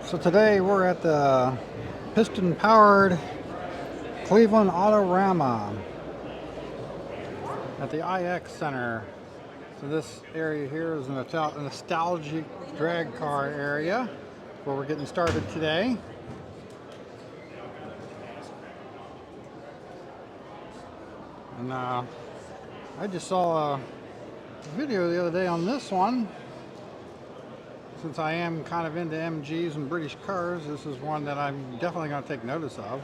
So today we're at the Piston Powered Auto-Rama at the I-X Center. So this area here is a nostalgic drag car area where we're getting started today. And I just saw a video the other day on this one. Since I am kind of into MGs and British cars, this is one that I'm definitely going to take notice of.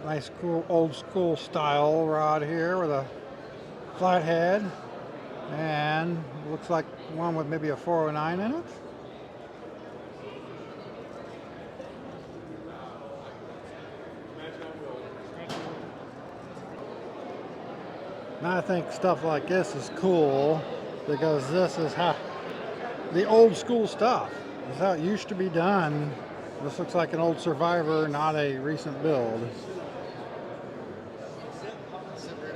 Nice, cool, old school style rod here with a flat head, and looks like one with maybe a 409 in it. Now I think stuff like this is cool because this is how the old school stuff. This is how it used to be done. This looks like an old Survivor, not a recent build.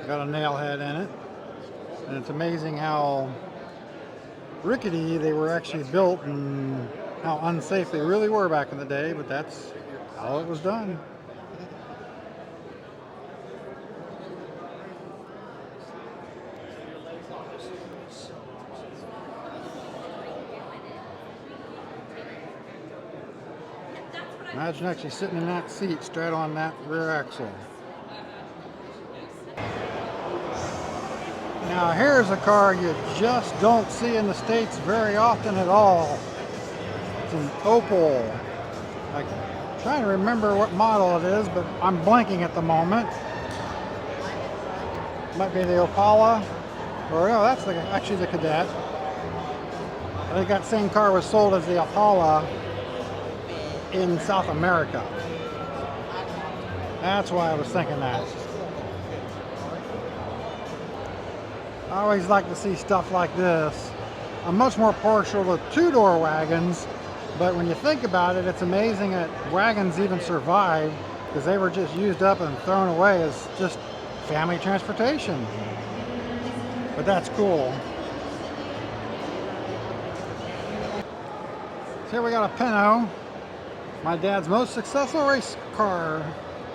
Got a nail head in it. And it's amazing how rickety they were actually built and how unsafe they really were back in the day, but that's how it was done. Imagine actually sitting in that seat straight on that rear axle. Now here's a car you just don't see in the States very often at all. It's an Opel. I'm trying to remember what model it is, but I'm blanking at the moment. Might be the Opala, or no, that's actually the Cadet. I think that same car was sold as the Opala in South America. That's why I was thinking that. I always like to see stuff like this. I'm much more partial to two-door wagons, but when you think about it, it's amazing that wagons even survive because they were just used up and thrown away as just family transportation. But that's cool. So here we got a Pinto. My dad's most successful race car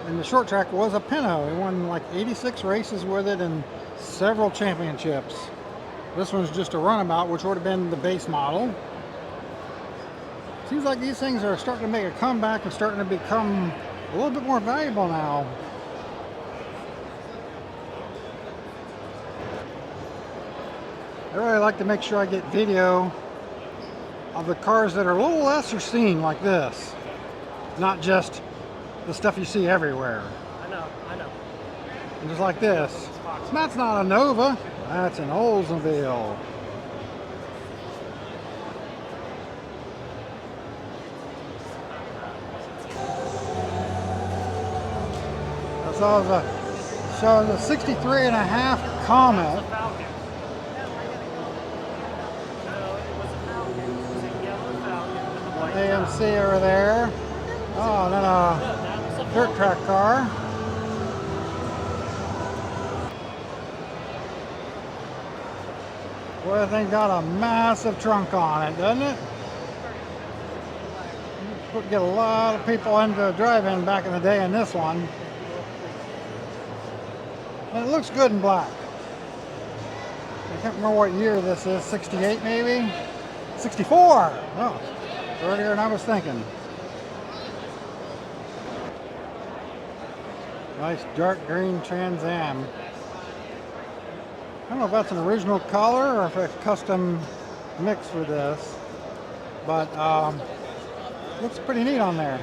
in the short track was a Pinto. He won like 86 races with it and several championships. This one's just a runabout, which would have been the base model. Seems like these things are starting to make a comeback and starting to become a little bit more valuable now. I really like to make sure I get video of the cars that are a little lesser seen like this. Not just the stuff you see everywhere. I know. And just like this. That's not a Nova, that's an Oldsmobile. So it was a 63 and a half Comet. AMC over there. Oh, and then a dirt track car. Boy, that thing got a massive trunk on it, doesn't it? Would get a lot of people into drive-in back in the day in this one. And it looks good in black. I can't remember what year this is, 68 maybe? 64! Oh, earlier than I was thinking. Nice dark green Trans Am. I don't know if that's an original color or if it's custom mixed for this, but looks pretty neat on there.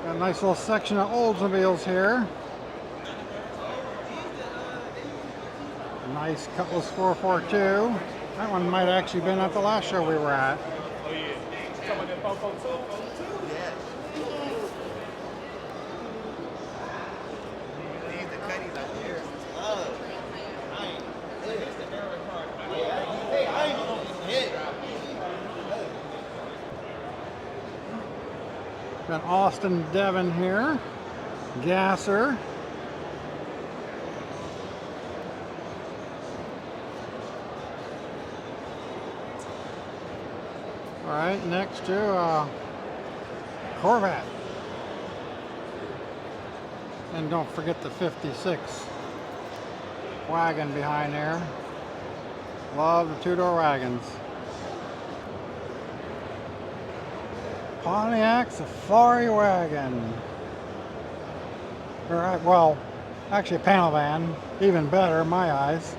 Got a nice little section of Oldsmobiles here. Nice Cutlass 442. That one might have actually been at the last show we were at. Oh yeah. Got Austin Devon here, gasser. All right, next to Corvette. And don't forget the 56 wagon behind there. Love the two-door wagons. Pontiac Safari wagon. Well, actually a panel van, even better in my eyes.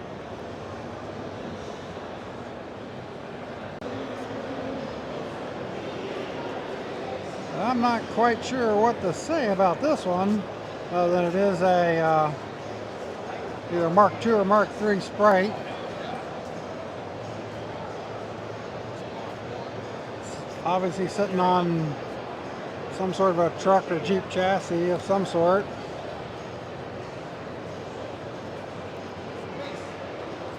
I'm not quite sure what to say about this one, other than it is a either Mark II or Mark III Sprite. Obviously sitting on some sort of a truck or Jeep chassis of some sort.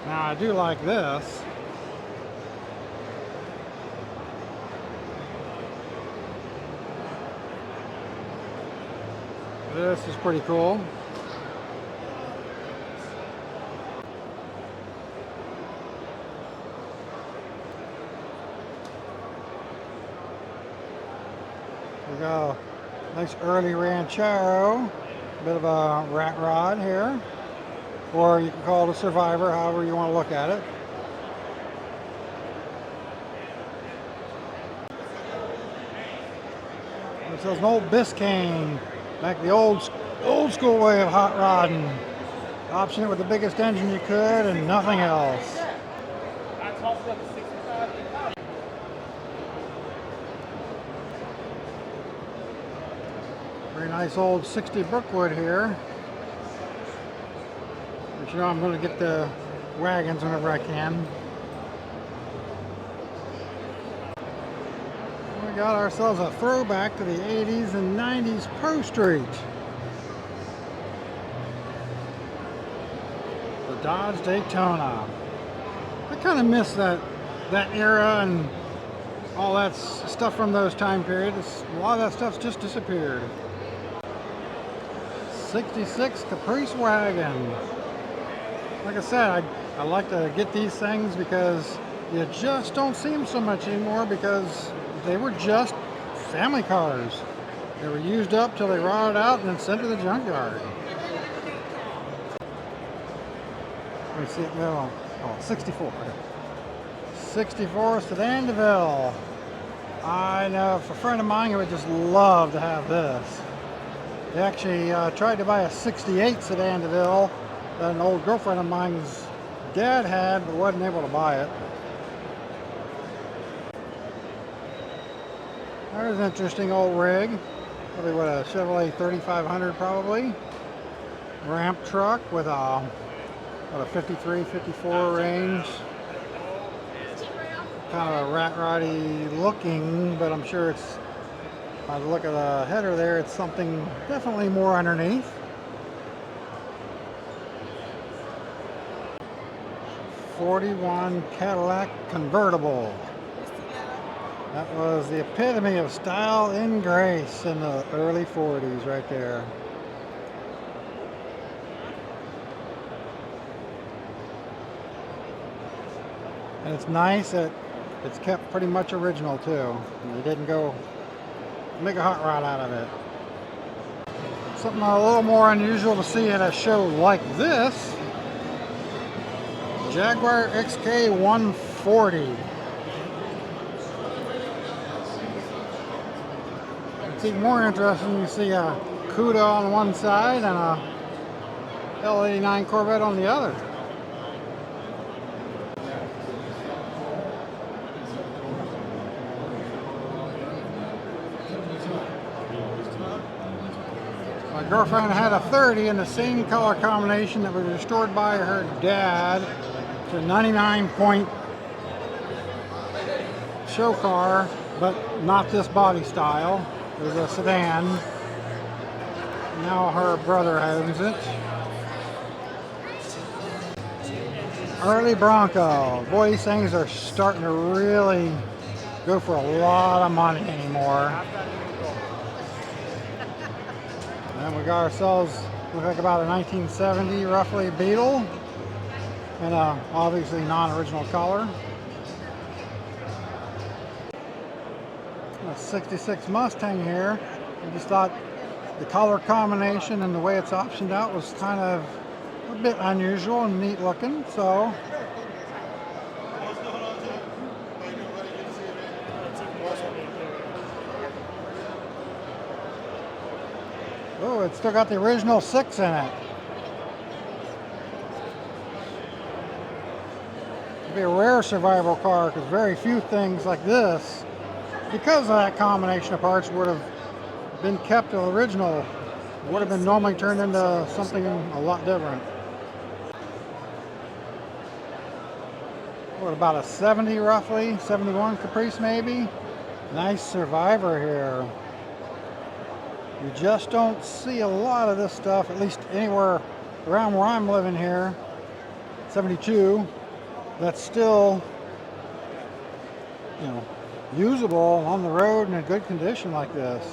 Now I do like this. This is pretty cool. We got a nice early Ranchero, bit of a rat rod here, or you can call it a Survivor, however you want to look at it. This is an old Biscayne, like the old school way of hot rodding. Option it with the biggest engine you could and nothing else. Very nice old 60 Brookwood here. But you know I'm going to get the wagons whenever I can. We got ourselves a throwback to the 80s and 90s Pro Street. The Dodge Daytona. I kind of miss that era and all that stuff from those time periods. A lot of that stuff's just disappeared. 66 Caprice wagon. Like I said, I like to get these things because you just don't see them so much anymore because they were just family cars. They were used up till they rotted out and then sent to the junkyard. Let me see it now. Oh, 64. 64 Sedan DeVille. I know a friend of mine who would just love to have this. They actually tried to buy a 68 Sedan DeVille that an old girlfriend of mine's dad had, but wasn't able to buy it. There's an interesting old rig. Probably what, a Chevrolet 3500 probably. Ramp truck with a 53, 54 range. Kind of a rat roddy looking, but I'm sure it's, by the look of the header there, it's something definitely more underneath. '41 Cadillac convertible. That was the epitome of style and grace in the early 40s right there. And it's nice that it's kept pretty much original too. You didn't go make a hot rod out of it. Something a little more unusual to see at a show like this. Jaguar XK 140. It's even more interesting. You see a CUDA on one side and a L89 Corvette on the other. My girlfriend had a 30 in the same color combination that was restored by her dad to 99-point show car, but not this body style. It was a sedan. Now her brother owns it. Early Bronco. Boy, these things are starting to really go for a lot of money anymore. And we got ourselves, look like about a 1970 roughly Beetle, and a obviously non-original color. A 66 Mustang here. I just thought the color combination and the way it's optioned out was kind of a bit unusual and neat looking, so. Oh, it's still got the original 6 in it. It'd be a rare survival car because very few things like this, because of that combination of parts, would have been kept original. Would have been normally turned into something a lot different. What, about a 70 roughly? 71 Caprice maybe? Nice Survivor here. You just don't see a lot of this stuff, at least anywhere around where I'm living here. 72, that's still, you know, usable on the road in a good condition like this.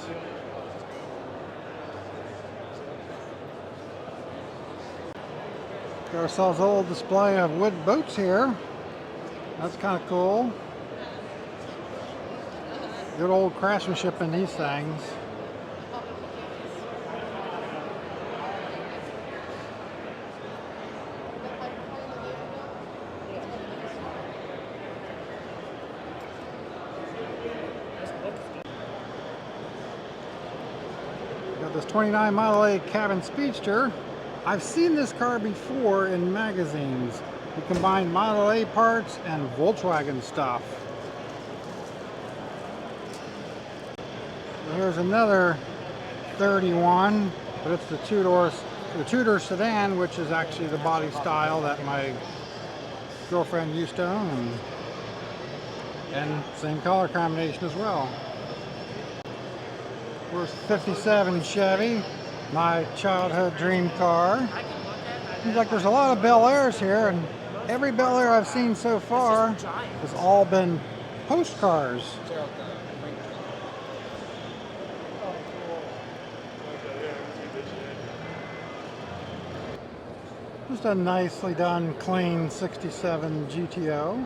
Got ourselves a little display of wood boats here. That's kind of cool. Good old craftsmanship in these things. Got this 29 Model A cabin speedster. I've seen this car before in magazines. We combine Model A parts and Volkswagen stuff. Here's another 31, but it's the two-door sedan, which is actually the body style that my girlfriend used to own, and same color combination as well. Here's 57 Chevy, my childhood dream car. Seems like there's a lot of Bel Airs here, and every Bel Air I've seen so far has all been postcars. Just a nicely done, clean 67 GTO.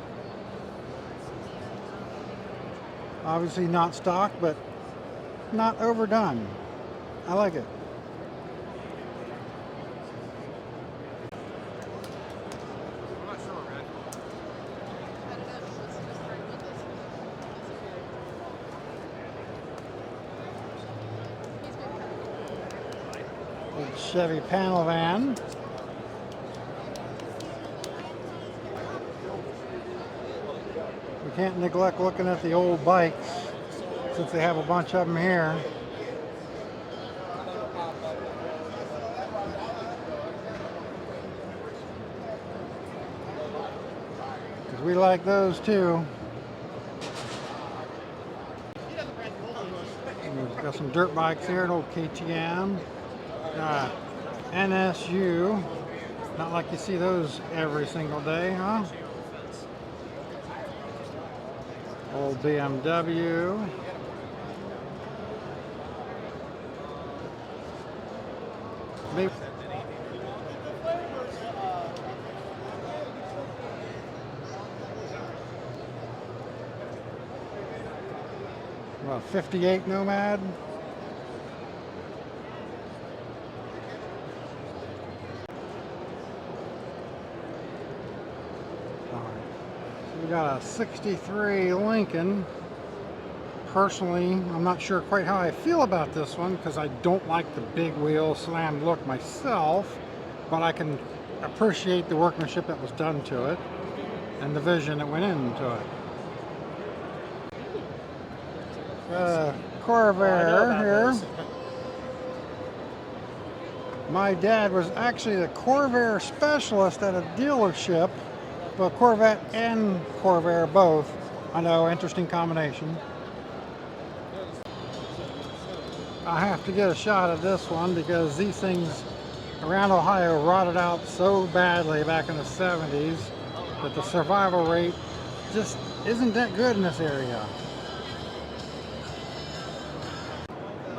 Obviously not stock, but not overdone. I like it. Chevy panel van. We can't neglect looking at the old bikes since they have a bunch of them here. Because we like those too. We've got some dirt bikes here, an old KTM. NSU. Not like you see those every single day, huh? Old BMW. Maybe. Well, 58 Nomad. We got a 63 Lincoln. Personally, I'm not sure quite how I feel about this one because I don't like the big wheel slammed look myself, but I can appreciate the workmanship that was done to it and the vision that went into it. Corvair here. My dad was actually the Corvair specialist at a dealership. Well, Corvette and Corvair both. I know, interesting combination. I have to get a shot of this one because these things around Ohio rotted out so badly back in the 70s that the survival rate just isn't that good in this area.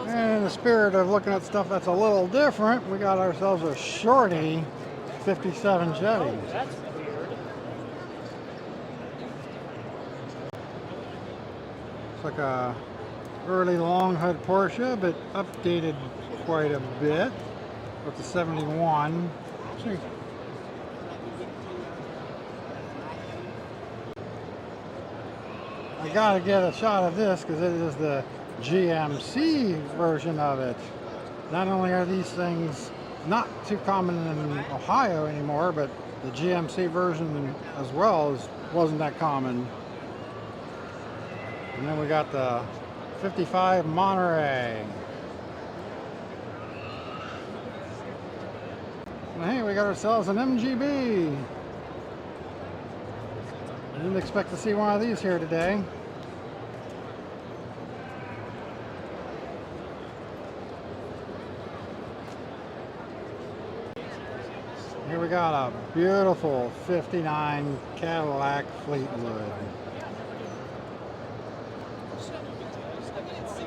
And in the spirit of looking at stuff that's a little different, we got ourselves a shorty 57 Chevy. That's weird. It's like a early long hood Porsche, but updated quite a bit with the 71. See. I gotta get a shot of this because it is the GMC version of it. Not only are these things not too common in Ohio anymore, but the GMC version as well wasn't that common. And then we got the 55 Monterey. And hey, we got ourselves an MGB. I didn't expect to see one of these here today. Here we got a beautiful 59 Cadillac Fleetwood.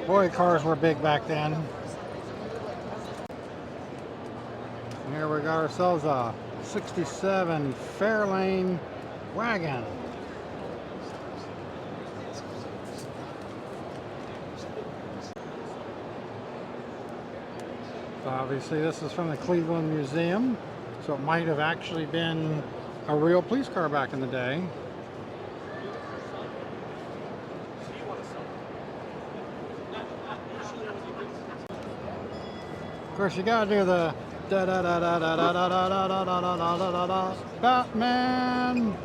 Boy, cars were big back then. And here we got ourselves a 67 Fairlane wagon. So obviously this is from the Cleveland Museum, so it might have actually been a real police car back in the day. Of course, you gotta do the da da da da da da da da da da da da da da Batman.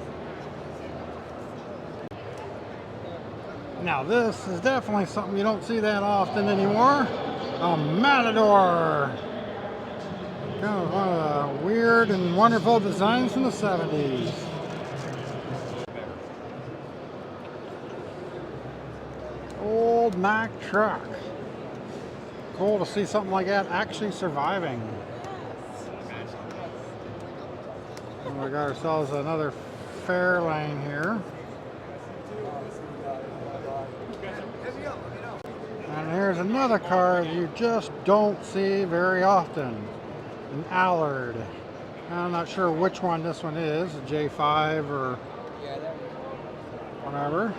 Now this is definitely something you don't see that often anymore. A Matador. Kind of one of the weird and wonderful designs from the 70s. Old Mack truck. Cool to see something like that actually surviving. And we got ourselves another Fairlane here. And here's another car you just don't see very often. An Allard. I'm not sure which one this one is, a J5 or whatever.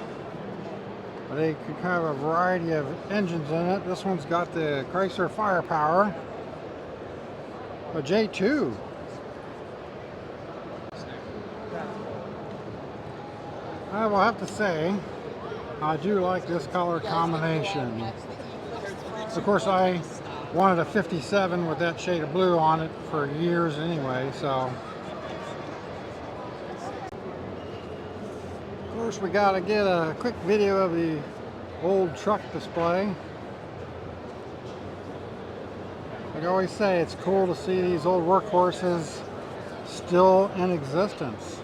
But they could have a variety of engines in it. This one's got the Chrysler Firepower. A J2. I will have to say, I do like this color combination. Of course, I wanted a 57 with that shade of blue on it for years anyway, so. Of course, we gotta get a quick video of the old truck display. Like I always say, it's cool to see these old workhorses still in existence.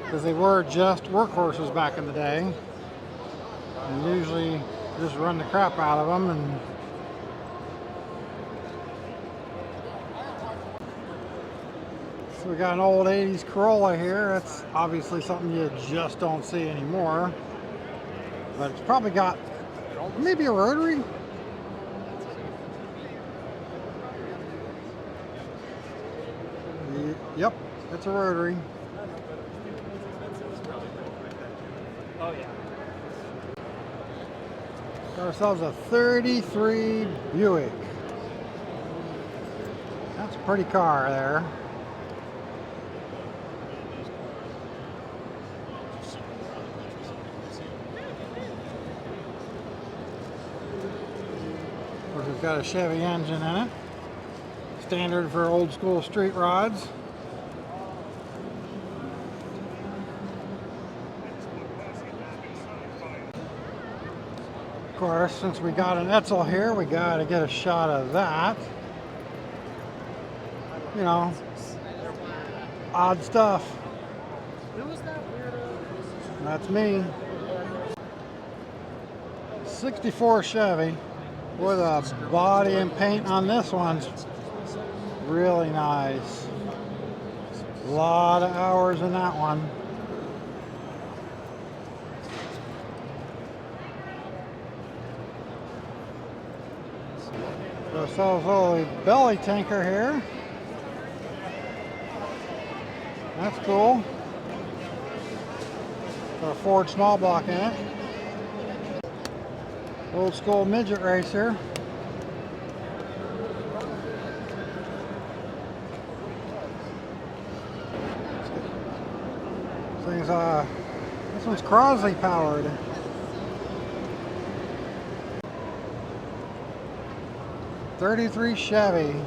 Because they were just workhorses back in the day. And usually just run the crap out of them. And so we got an old 80s Corolla here. That's obviously something you just don't see anymore. But it's probably got maybe a rotary. Yep, it's a rotary. Oh yeah. Got ourselves a 33 Buick. That's a pretty car there. Of course, it's got a Chevy engine in it. Standard for old school street rods. Of course, since we got an Etzel here, we got to get a shot of that. You know, odd stuff. Who was that weirdo? That's me. 64 Chevy with a body and paint on this one's really nice. A lot of hours in that one. So it sells a little belly tanker here. That's cool. Got a Ford small block in it. Old school midget racer. This one's Crosley powered. '33 Chevy.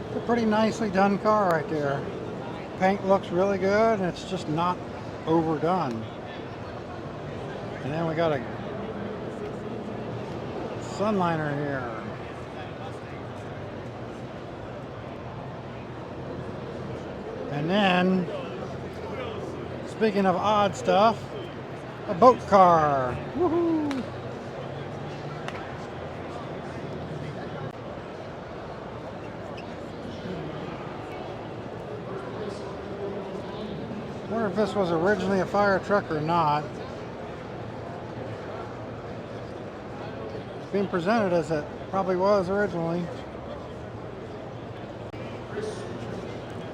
It's a pretty nicely done car right there. Paint looks really good and it's just not overdone. And then we got a Sunliner here. And then, speaking of odd stuff, a boat car. Woohoo! I wonder if this was originally a fire truck or not. It's being presented as it probably was originally.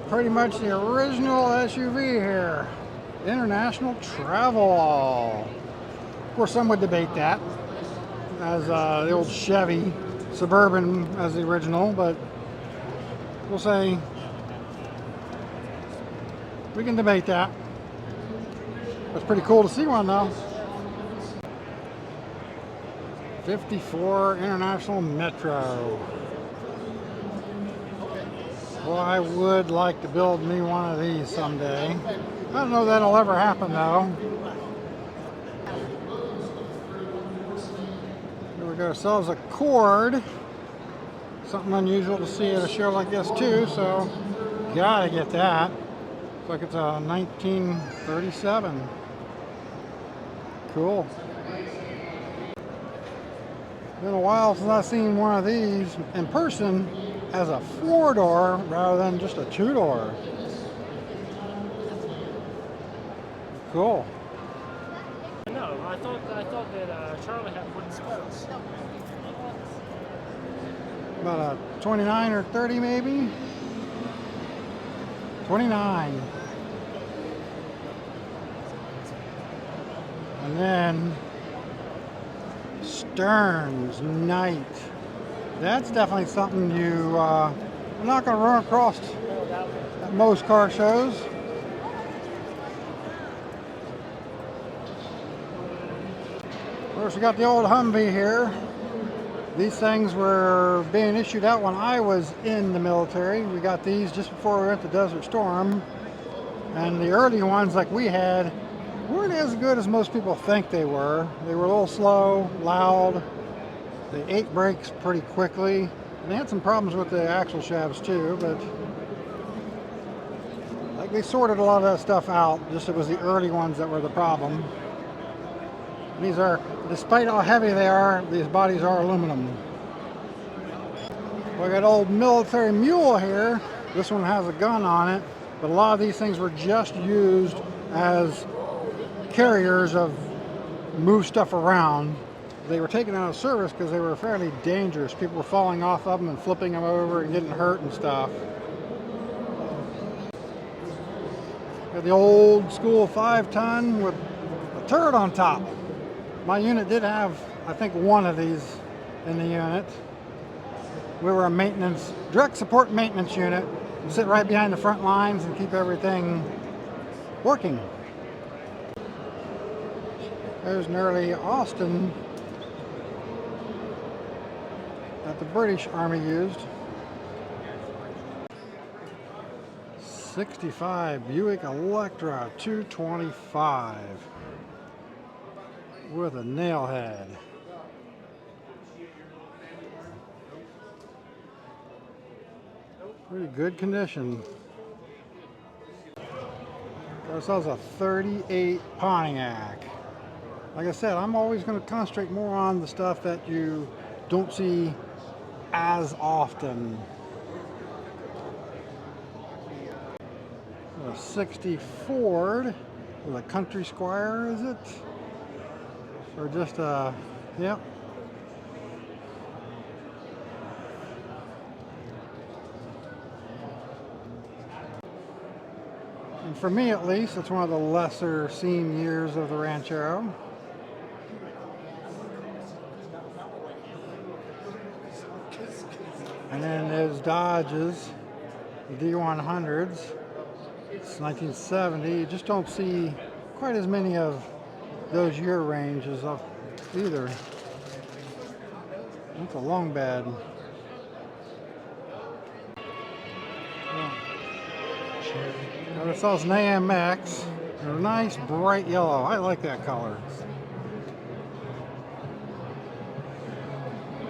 Pretty much the original SUV here. International Travel. Of course, some would debate that as the old Chevy Suburban as the original, but we'll say we can debate that. It's pretty cool to see one though. 54 International Metro. Well, I would like to build me one of these someday. I don't know if that'll ever happen though. Here we go, ourselves a Cord. Something unusual to see at a show like this too, so gotta get that. Looks like it's a 1937. Cool. Been a while since I've seen one of these in person as a 4-door rather than just a 2-door. Cool. No, I thought that Charlie had wooden spokes. About a 29 or 30 maybe? 29. And then Stearns Knight. That's definitely something you're not going to run across at most car shows. Of course, we got the old Humvee here. These things were being issued out when I was in the military. We got these just before we went to Desert Storm. And the early ones like we had weren't as good as most people think they were. They were a little slow, loud. They ate brakes pretty quickly. And they had some problems with the axle shafts too, but like they sorted a lot of that stuff out. Just it was the early ones that were the problem. These are, despite how heavy they are, these bodies are aluminum. We got old military mule here. This one has a gun on it, but a lot of these things were just used as carriers of move stuff around. They were taken out of service because they were fairly dangerous. People were falling off of them and flipping them over and getting hurt and stuff. Got the old school 5-ton with a turret on top. My unit did have, I think, one of these in the unit. We were a maintenance, direct support maintenance unit. We sit right behind the front lines and keep everything working. There's an early Austin that the British Army used. 65 Buick Electra 225 with a nail head. Pretty good condition. Got ourselves a 38 Pontiac. Like I said, I'm always going to concentrate more on the stuff that you don't see as often. A 60 Ford with a Country Squire, is it? Or just a, yep. And for me at least, it's one of the lesser seen years of the Ranchero. And then there's Dodges, the D100s. It's 1970. You just don't see quite as many of those year ranges of either. That's a long bed. Now this is an AMX. They're nice bright yellow. I like that color.